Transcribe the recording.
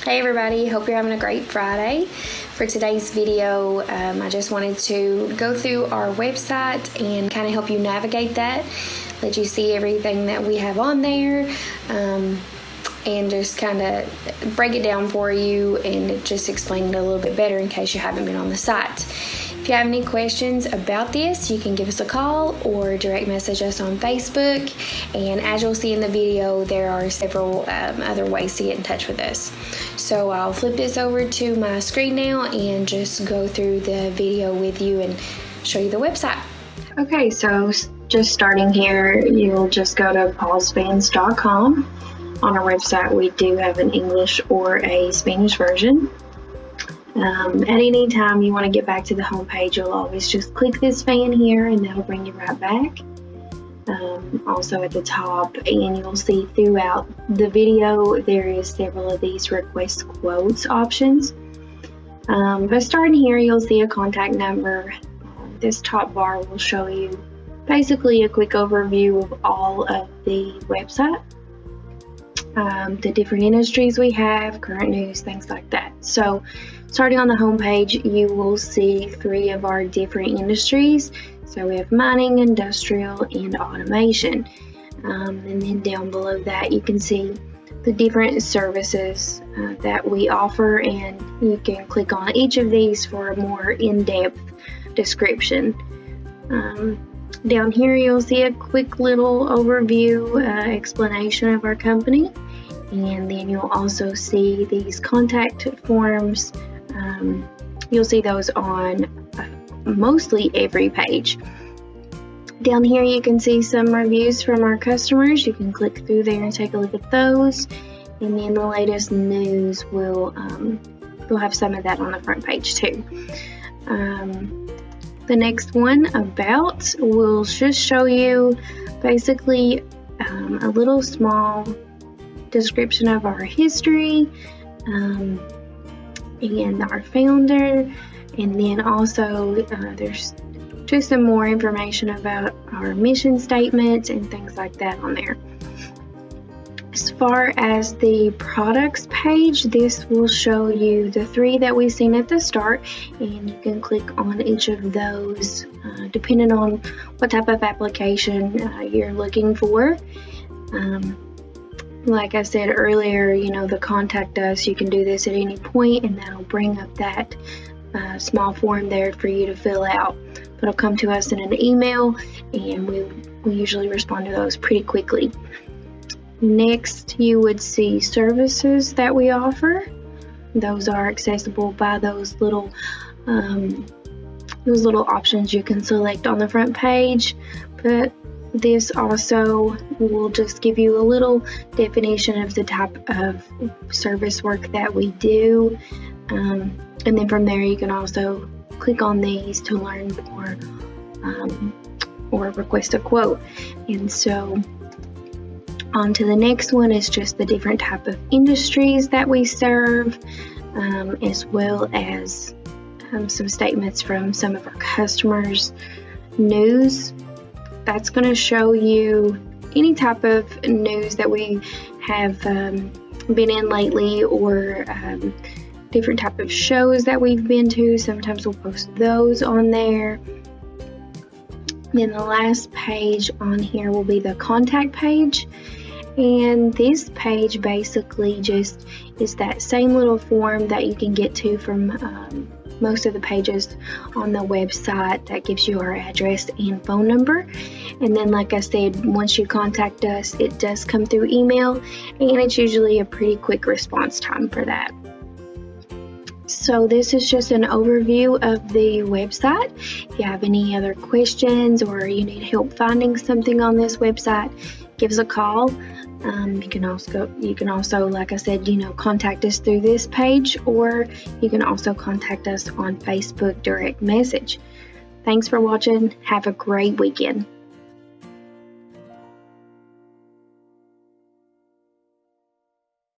Hey everybody, hope you're having a great Friday. For today's video, I just wanted to go through our website and kind of help you navigate that, let you see everything that we have on there, and just kind of break it down for you and just explain it a little bit better in case you haven't been on the site. If you have any questions about this, you can give us a call or direct message us on Facebook. And as you'll see in the video, there are several other ways to get in touch with us. So I'll flip this over to my screen now and just go through the video with you and show you the website. Okay, so just starting here, you'll just go to paulsvans.com. On our website, we do have an English or a Spanish version. At any time you want to get back to the home page, you'll always just click this fan here and that'll bring you right back. Also at the top, and you'll see throughout the video there is several of these request quotes options. But starting here, you'll see a contact number. This top bar will show you basically a quick overview of all of the website, the different industries we have, current news, things like that. So starting on the home page, you will see 3 of our different industries. So we have mining, industrial, and automation. And then down below that, you can see the different services that we offer, and you can click on each of these for a more in-depth description. Down here, you'll see a quick little overview explanation of our company. And then you'll also see these contact forms. You'll see those on mostly every page. Down here you can see some reviews from our customers. You can click through there and take a look at those. And then the latest news will have some of that on the front page too. The next one, about, will just show you basically a little small description of our history and our founder, and then also there's just some more information about our mission statement and things like that on there. As far as the products page, this will show you the 3 that we've seen at the start, and you can click on each of those depending on what type of application you're looking for. Like I said earlier, the contact us, you can do this at any point, and that'll bring up that small form there for you to fill out. But it'll come to us in an email, and we usually respond to those pretty quickly. Next, you would see services that we offer. Those are accessible by those little options you can select on the front page. But this also will just give you a little definition of the type of service work that we do. And then from there you can also click on these to learn more or request a quote. And so on to the next one is just the different type of industries that we serve, as well as some statements from some of our customers. News, that's going to show you any type of news that we have been in lately, or different type of shows that we've been to. Sometimes we'll post those on there. Then the last page on here will be the contact page. And this page basically just is that same little form that you can get to from most of the pages on the website that gives you our address and phone number. And then, like I said, once you contact us, it does come through email, and it's usually a pretty quick response time for that. So this is just an overview of the website. If you have any other questions or you need help finding something on this website, give us a call. You can also, like I said, contact us through this page, or you can also contact us on Facebook direct message. Thanks for watching. Have a great weekend.